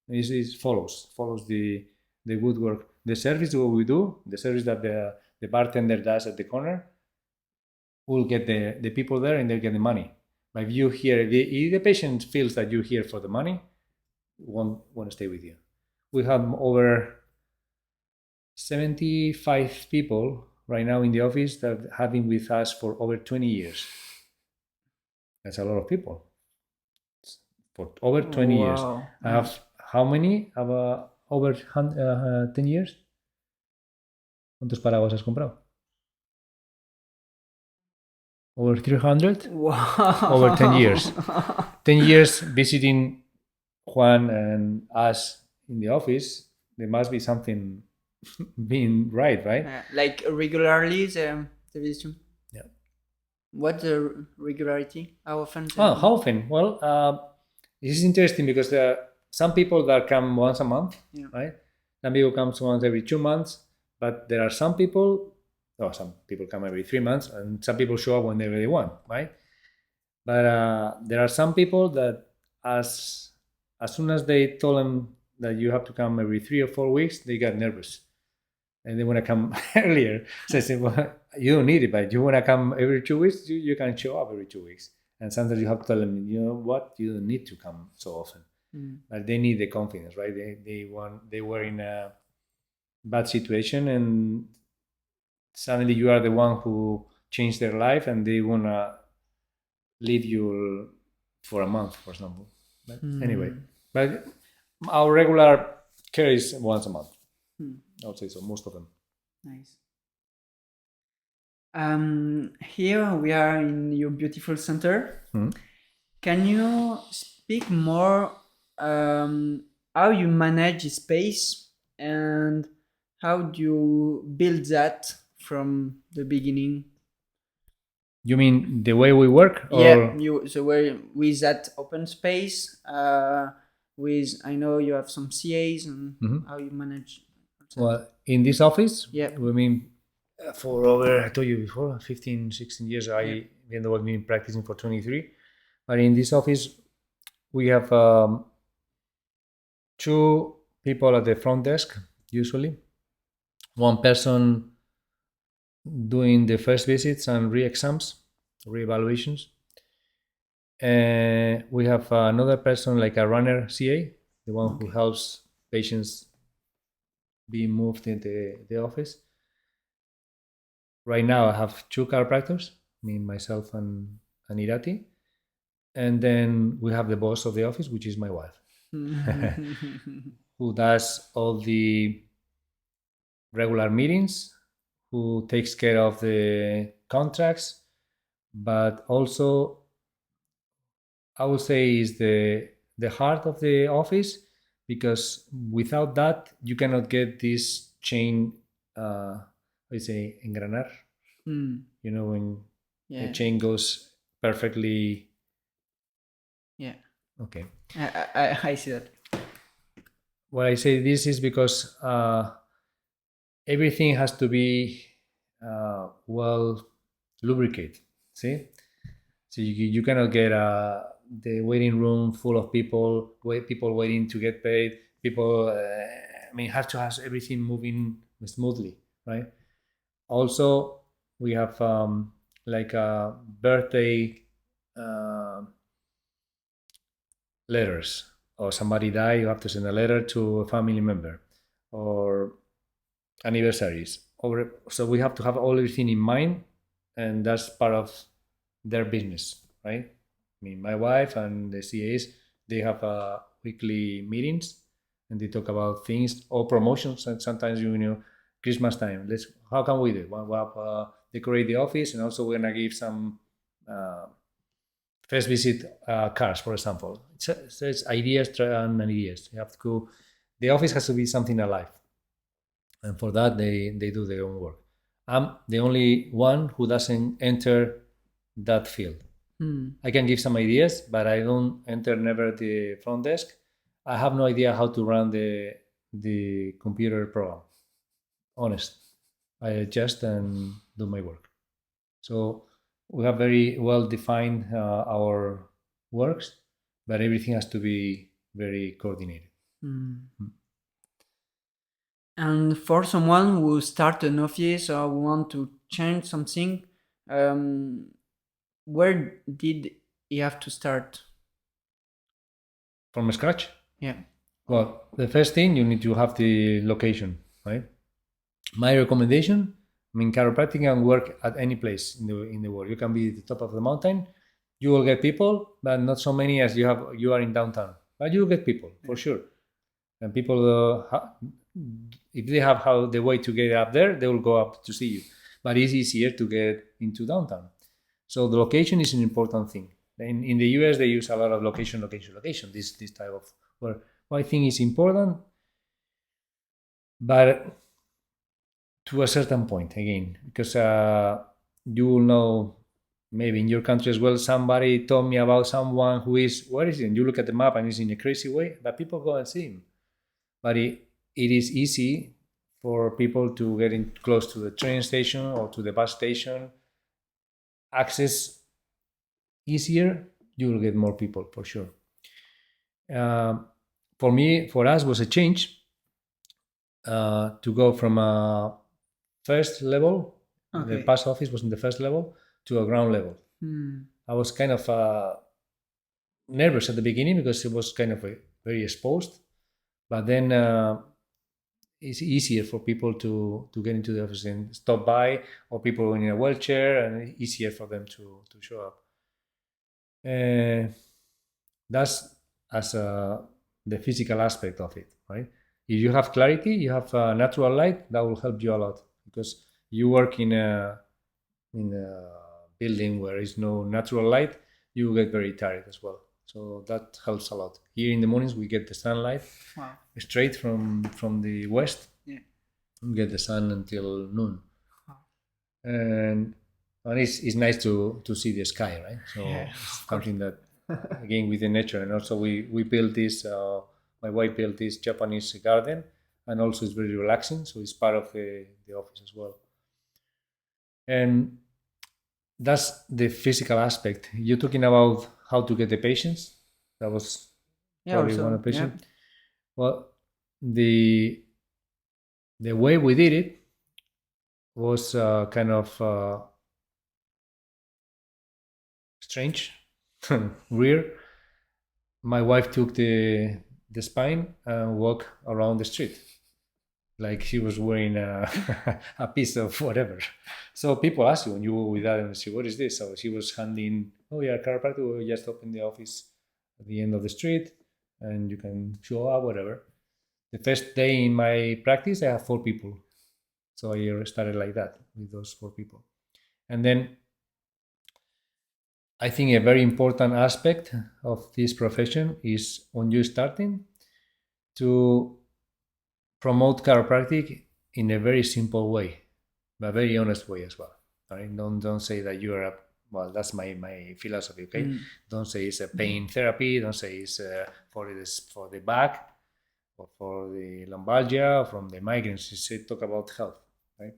It follows the good work. The service what we do, the service that the bartender does at the corner, will get the people there and they'll get the money. But if you hear, if the patient feels that you're here for the money, won't want to stay with you. We have over 75 people right now in the office that have been with us for over 20 years. That's a lot of people. For over 20 years. I have how many? Over 10 years? ¿Cuántos paraguas has comprado? Over 300? Wow. Over 10 years. 10 years visiting Juan and us in the office. There must be something being right? Like regularly the visitation? Yeah. What the regularity? How often? How often? Well, this is interesting because some people that come once a month, right? Some people come once every 2 months, but there are some people come every 3 months, and some people show up whenever they want, right? But there are some people that as soon as they told them that you have to come every 3 or 4 weeks, they got nervous. And they want to come earlier. So I said, well, you don't need it, but you want to come every 2 weeks, you can show up every 2 weeks. And sometimes you have to tell them, you know what, you don't need to come so often. But they need the confidence, right? They were in a bad situation, and suddenly you are the one who changed their life, and they want to leave you for a month, for example. But anyway, but our regular care is once a month. I would say so, most of them. Nice. Here we are in your beautiful center. Can you speak more how you manage the space and how do you build that from the beginning? You mean the way we work? Or? Yeah, the way with that open space, with, I know you have some CAs and how you manage. Well, in this office, we mean, for over, I told you before, 15, 16 years, even though I've been practicing for 23. But in this office, we have 2 people at the front desk, usually. 1 person doing the first visits and re-exams, re-evaluations. We have another person like a runner CA, the one who helps patients being moved in the office. Right now I have 2 chiropractors, me, myself, and Irati. And then we have the boss of the office, which is my wife, who does all the regular meetings, who takes care of the contracts, but also I would say is the heart of the office, because without that you cannot get this chain, engranar. You know, when the chain goes perfectly. Yeah. Okay. I see that. Why I say this is because everything has to be well lubricated. See, so you cannot get the waiting room full of people waiting to get paid. People, have to have everything moving smoothly, right? Also, we have like a birthday letters, or somebody died, you have to send a letter to a family member, or anniversaries. So we have to have all everything in mind, and that's part of their business, right? I mean, my wife and the CAs, they have weekly meetings, and they talk about things or promotions. And sometimes, Christmas time, how can we do? We'll have, decorate the office, and also we're gonna give some first visit cards, for example. So it's ideas and ideas. You have to go. The office has to be something alive, and for that they do their own work. I'm the only one who doesn't enter that field. I can give some ideas, but I don't enter never the front desk. I have no idea how to run the computer program. Honest, I adjust and do my work. So we have very well defined our works, but everything has to be very coordinated. And for someone who start an office or want to change something, where did he have to start? From scratch? Yeah. Well, the first thing, you need to have the location, right? My recommendation, I mean, chiropractic can work at any place in the world. You can be at the top of the mountain. You will get people, but not so many as you are in downtown. But you will get people, for sure. And people, if they have the way to get up there, they will go up to see you. But it's easier to get into downtown. So the location is an important thing. In the US, they use a lot of location. This type of where I think is important, but to a certain point again, because you will know maybe in your country as well. Somebody told me about someone who is, where is he? And you look at the map and it's in a crazy way, but people go and see him. But it is easy for people to get in close to the train station or to the bus station. Access easier, you will get more people for sure. For us, was a change to go from a first level. Okay. The past office was in the first level to a ground level. I was kind of nervous at the beginning because it was kind of very exposed, but then it's easier for people to get into the office and stop by, or people in a wheelchair, and it's easier for them to show up. That's as the physical aspect of it, right? If you have clarity, you have natural light, that will help you a lot, because you work in a building where is no natural light, you will get very tired as well. So that helps a lot. Here in the mornings, we get the sunlight straight from the west. Yeah. We get the sun until noon. Wow. And it's nice to see the sky, right? So it's something that, again, with the nature. And also we built this, my wife built this Japanese garden, and also it's very relaxing. So it's part of the office as well. And that's the physical aspect. You're talking about how to get the patients. That was probably also one of the patients. Yeah. Well, the way we did it was kind of strange, weird. My wife took the spine and walked around the street like she was wearing a piece of whatever. So people ask you when you were with that and say, what is this? So she was handing, oh yeah, chiropractic, we just opened the office at the end of the street and you can show up, whatever. The first day in my practice, I have 4 people. So I started like that with those 4 people. And then I think a very important aspect of this profession is when you're starting to promote chiropractic in a very simple way, but very honest way as well. Right? Don't say that you are well, that's my philosophy. Okay, don't say it's a pain therapy. Don't say it's for the back or for the lumbalgia or from the migraines. Just talk about health. Right.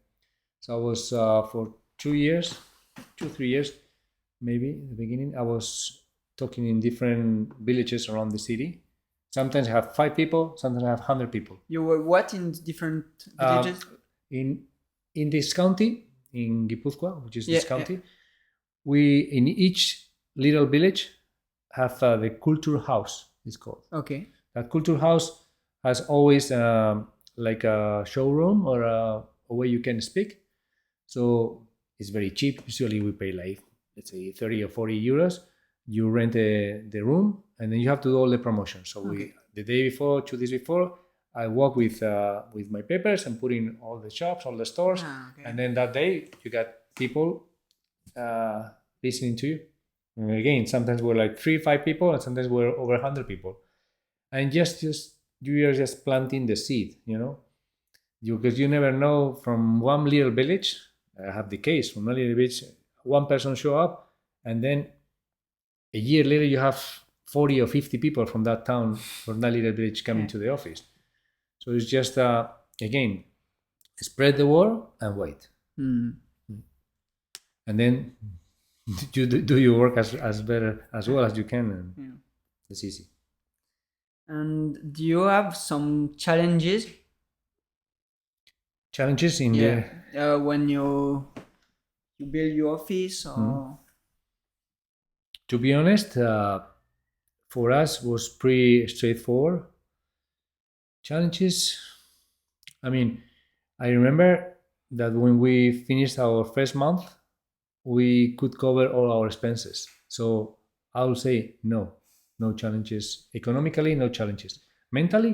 So I was for 3 years, maybe at the beginning. I was talking in different villages around the city. Sometimes I have 5 people, sometimes I have 100 people. You were what in different villages? In this county, in Gipuzkoa, which is this county, we in each little village have the culture house, it's called. Okay. That culture house has always like a showroom or a way you can speak. So it's very cheap. Usually we pay like, let's say 30 or 40 euros. You rent the room and then you have to do all the promotions. So the day before, 2 days before, I walk with my papers and put in all the shops, all the stores. And then that day you got people listening to you. And again, sometimes we're like 3-5 people and sometimes we're over 100 people. And just you are just planting the seed, because you never know. From one little village, I have the case from one little village, one person show up and then a year later you have 40 or 50 people from that town, from that little village coming to the office. So it's just again, spread the word and wait. And then you do your work as better as well as you can, and it's easy. And do you have some challenges? Challenges in the when you build your office, or to be honest, for us was pretty straightforward. Challenges, I mean, I remember that when we finished our first month, we could cover all our expenses. So I would say no challenges. Economically, no challenges. Mentally,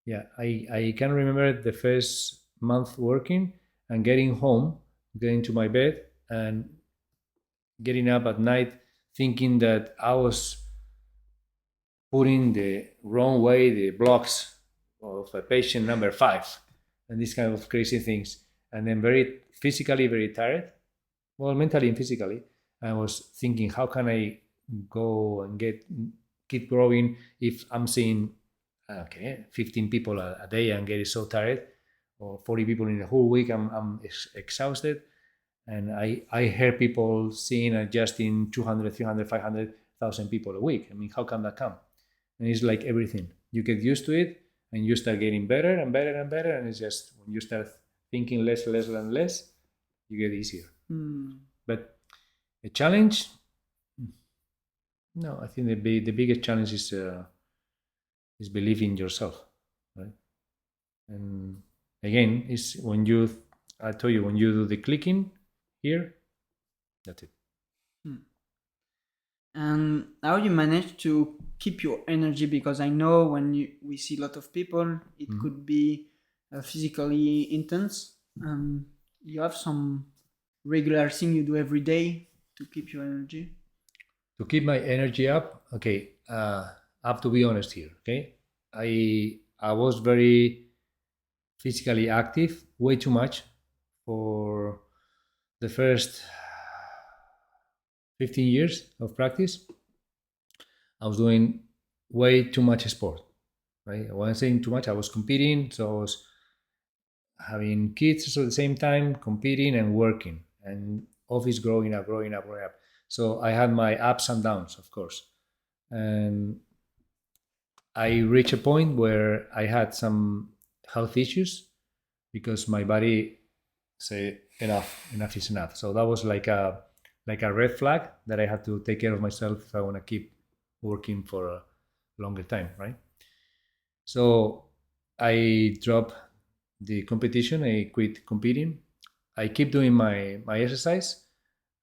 yeah. I can remember the first month working and getting home, getting to my bed and getting up at night thinking that I was putting the wrong way the blocks of a patient number 5 and these kind of crazy things. And then very physically very tired. Well, mentally and physically. I was thinking, how can I go and keep growing if I'm seeing 15 people a day and getting so tired, or 40 people in a whole week, I'm exhausted. And I hear people seeing adjusting 200, 300, 500,000 people a week. I mean, how can that come? And it's like everything. You get used to it and you start getting better and better and better. And it's just when you start thinking less and less, you get easier. But a challenge, no, I think the biggest challenge is believing in yourself, right? And again, it's when I told you, when you do the clicking here, that's it. And how you manage to keep your energy? Because I know when we see a lot of people, it could be physically intense. You have some regular thing you do every day to keep your energy? To keep my energy up, okay, I have to be honest here, okay? I was very physically active, way too much for the first 15 years of practice. I was doing way too much sport, right? When I'm saying too much, I was competing, so I was having kids at the same time, competing and working, and office growing up. So I had my ups and downs, of course. And I reached a point where I had some health issues because my body said enough is enough. So that was like a red flag that I had to take care of myself if I want to keep working for a longer time, right? So I dropped the competition. I quit competing. I keep doing my exercise.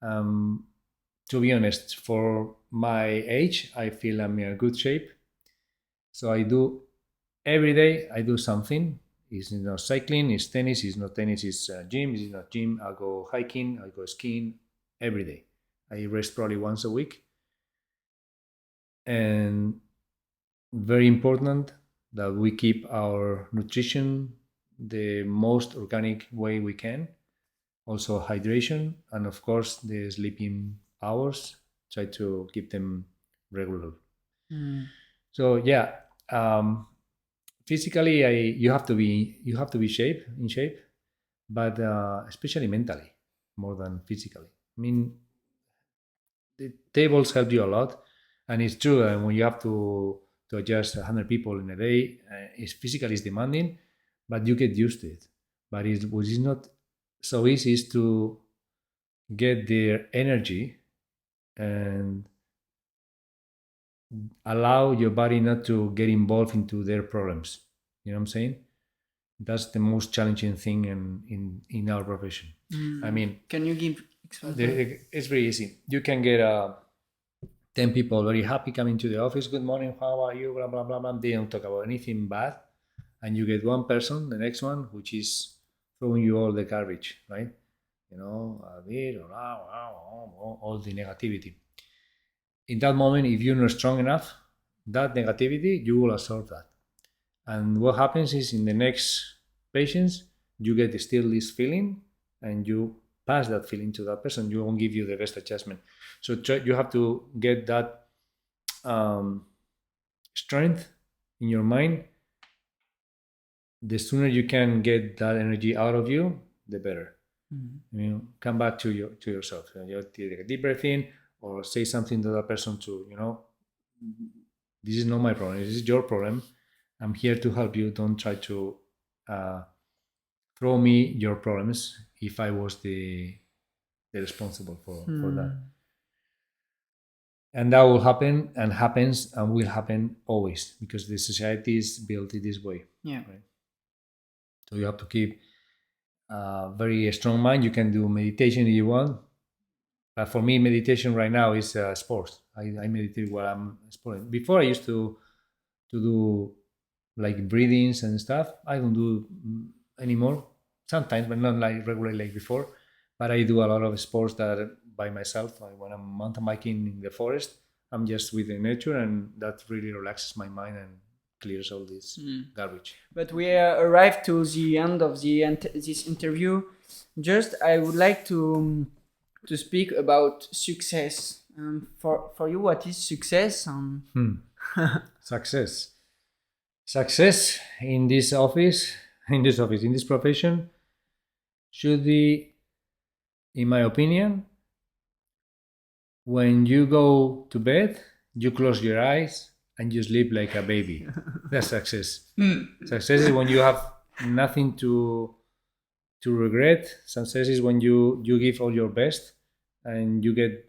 To be honest, for my age, I feel I'm in a good shape. So I do every day. I do something. It's not cycling. It's tennis. It's not tennis. It's gym. It's not gym. I go hiking. I go skiing every day. I rest probably once a week. And very important that we keep our nutrition the most organic way we can. Also hydration, and of course the sleeping hours. Try to keep them regular. So yeah, physically, you have to be in shape, but especially mentally more than physically. I mean, the tables help you a lot, and it's true. And when you have to adjust 100 people in a day, it's physically it's demanding, but you get used to it. But what is not so easy is to get their energy and allow your body not to get involved into their problems. You know what I'm saying? That's the most challenging thing in our profession. I mean, can you give example? It's very easy. You can get 10 people very happy coming to the office. Good morning, how are you? Blah, blah, blah, blah. They don't talk about anything bad. And you get one person, the next one, which is throwing you all the garbage, right? You know, all the negativity. In that moment, if you're not strong enough, that negativity, you will absorb that. And what happens is in the next patients, you get still this feeling and you pass that feeling to that person. You won't give you the best adjustment. So you have to get that strength in your mind. The sooner you can get that energy out of you, the better. You know, come back to yourself. You take a deep breath in, or say something to that person to, you know, this is not my problem. This is your problem. I'm here to help you. Don't try to throw me your problems if I was the responsible for that. And that will happen and happens and will happen always because the society is built in this way. Yeah. Right? So you have to keep a very strong mind. You can do meditation if you want. But for me, meditation right now is sports. I meditate while I'm sporting. Before I used to do like breathings and stuff. I don't do anymore. Sometimes, but not like regularly like before. But I do a lot of sports that by myself. When I'm mountain biking in the forest, I'm just with the nature, and that really relaxes my mind and clears all this garbage. But we arrived to the end of this interview. Just I would like to speak about success. For you, what is success? Success in this profession should be, in my opinion, when you go to bed, you close your eyes and you sleep like a baby. That's success. Success is when you have nothing to regret. Success is when you give all your best and you get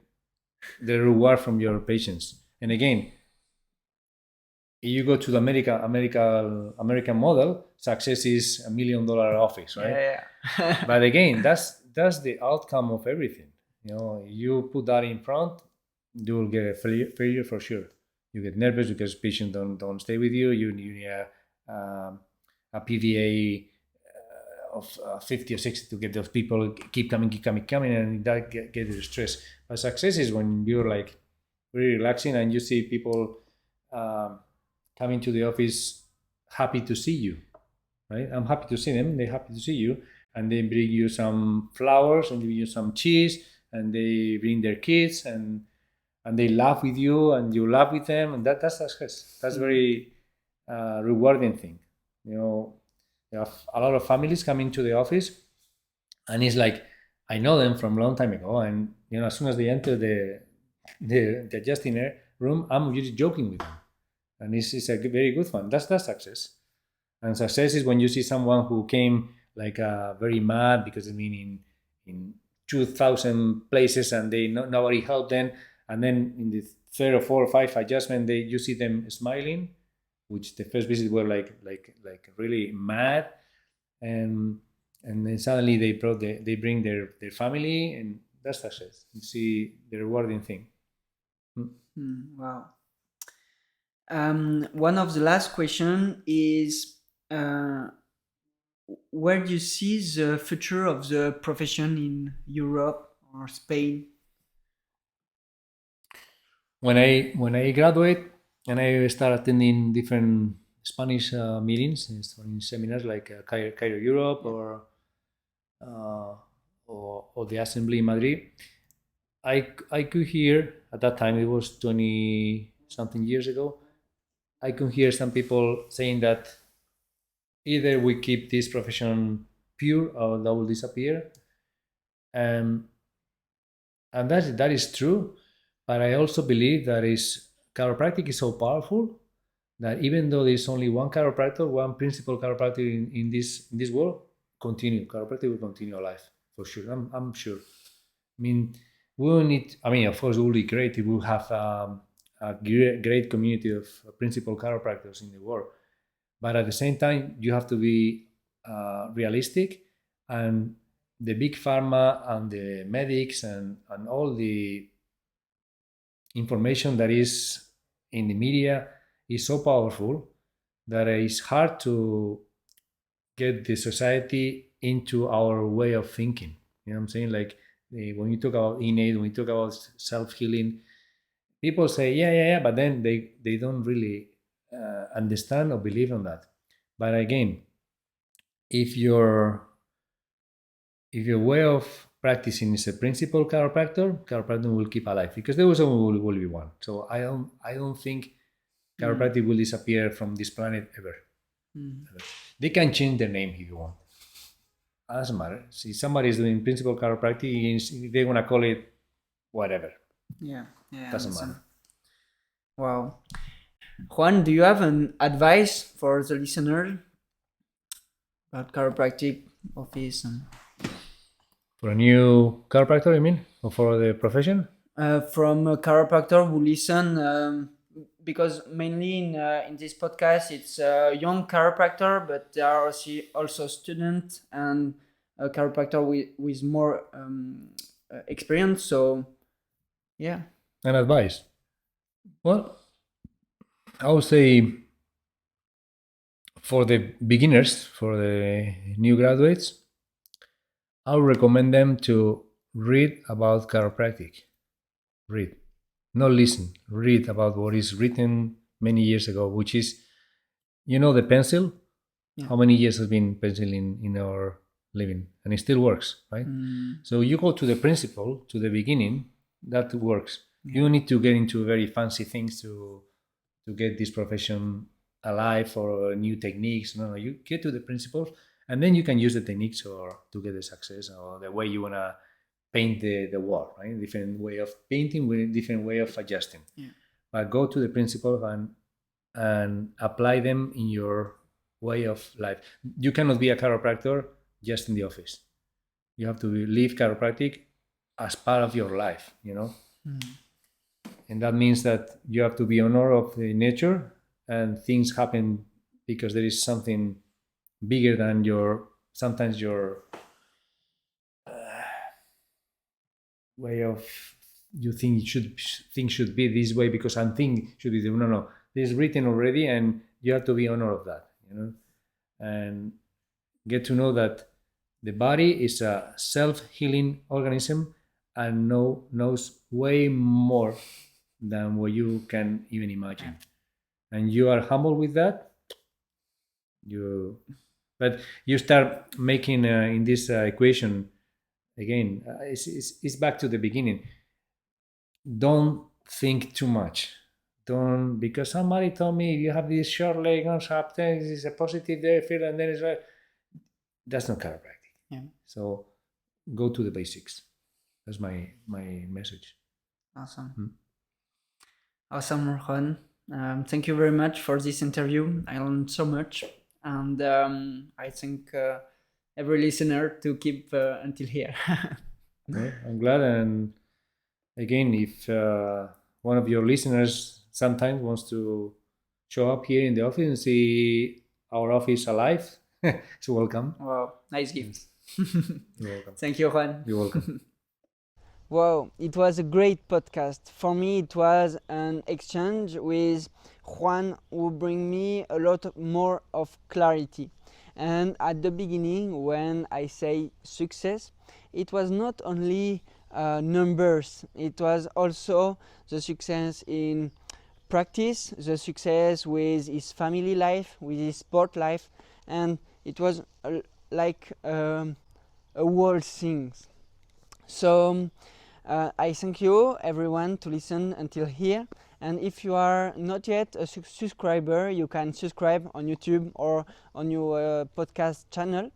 the reward from your patients. And again, if you go to the American model, success is $1 million office, right? Yeah. But again, that's the outcome of everything. You know, you put that in front, you will get a failure for sure. You get nervous because patients don't stay with you. You need a PVA of 50 or 60 to get those people keep coming, and that get the stress. But success is when you're like really relaxing and you see people coming to the office happy to see you, right? I'm happy to see them. They're happy to see you, and they bring you some flowers and give you some cheese, and they bring their kids and they laugh with you and you laugh with them, and that's success. That's very rewarding thing. You know, you have a lot of families coming to the office, and it's like I know them from a long time ago, and you know, as soon as they enter the adjusting room, I'm usually joking with them, and it's a very good one. That's success. And success is when you see someone who came like very mad because they've been in 2,000 places and nobody helped them, and then in the third or fourth or fifth adjustment, you see them smiling, which the first visit were like really mad, and then suddenly they bring their family, and that's success. You see the rewarding thing. Wow. One of the last question is where do you see the future of the profession in Europe or Spain? When I graduate and I start attending different Spanish meetings in seminars like Cairo Europe or the Assembly in Madrid, I could hear at that time, it was 20 something years ago, I could hear some people saying that either we keep this profession pure or that will disappear, and that is true. But I also believe that chiropractic is so powerful that even though there's only one chiropractor, one principal chiropractor in this world, chiropractic will continue alive for sure. I'm sure. I mean, we will need, I mean, of course, it would be great if we have a great community of principal chiropractors in the world. But at the same time, you have to be realistic, and the big pharma and the medics and all the information that is in the media is so powerful that it's hard to get the society into our way of thinking. You know what I'm saying? Like when you talk about innate, when you talk about self-healing, people say, yeah, but then they don't really understand or believe on that. But again, if your way of practicing is a principal chiropractor will keep alive, because there was will be one. So I don't think chiropractic will disappear from this planet ever. They can change their name if you want. It doesn't matter. See, somebody is doing principal chiropractic, they're gonna call it whatever. Yeah, Doesn't matter. Wow. Juan, do you have an advice for the listener about chiropractic office and for a new chiropractor, you mean, or for the profession? from a chiropractor who listen, because mainly in this podcast it's a young chiropractor, but there are also students and a chiropractor with more experience. So yeah. An advice. Well, I would say for the beginners, for the new graduates, I would recommend them to read about chiropractic. Read. Not listen. Read about what is written many years ago, which is, the pencil? Yeah. How many years has been pencil in our living? And it still works, right? So you go to the principle, to the beginning, that works. Yeah. You don't need to get into very fancy things to get this profession alive or new techniques. No, you get to the principles, and then you can use the techniques or to get the success or the way you want to paint the wall, right? Different way of painting with a different way of adjusting. Yeah. But go to the principles and apply them in your way of life. You cannot be a chiropractor just in the office. You have to live chiropractic as part of your life, And that means that you have to be honor of the nature, and things happen because there is something bigger than sometimes your way of, you think things should be this way because something should be. No. This is written already, and you have to be honor of that, and get to know that the body is a self-healing organism and knows way more than what you can even imagine. And you are humble with that. But you start making in this equation again. It's back to the beginning. Don't think too much. Don't, because somebody told me you have this short leg on something, this is a positive there, feel, and then it's right. That's not chiropractic. Yeah. So go to the basics. That's my message. Awesome. Awesome, Juan. Thank you very much for this interview. I learned so much, and I think every listener to keep until here. Well, I'm glad, and again, if one of your listeners sometimes wants to show up here in the office and see our office alive, so welcome. Wow, nice gift. You're welcome. Thank you, Juan. You're welcome. Wow, it was a great podcast. For me, it was an exchange with Juan who bring me a lot more of clarity. And at the beginning, when I say success, it was not only numbers, it was also the success in practice, the success with his family life, with his sport life, and it was like a whole thing. So I thank you everyone to listen until here, and if you are not yet a subscriber, you can subscribe on YouTube or on your podcast channel.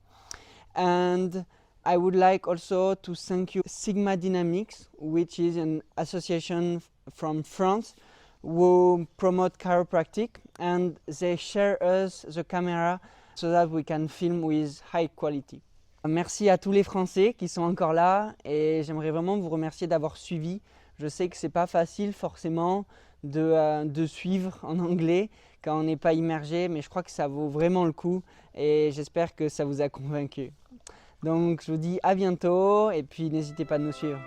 And I would like also to thank you Sigma Dynamics, which is an association from France who promote chiropractic, and they share us the camera so that we can film with high quality. Merci à tous les Français qui sont encore là et j'aimerais vraiment vous remercier d'avoir suivi. Je sais que c'est pas facile forcément de suivre en anglais quand on n'est pas immergé, mais je crois que ça vaut vraiment le coup et j'espère que ça vous a convaincu. Donc je vous dis à bientôt et puis n'hésitez pas à nous suivre.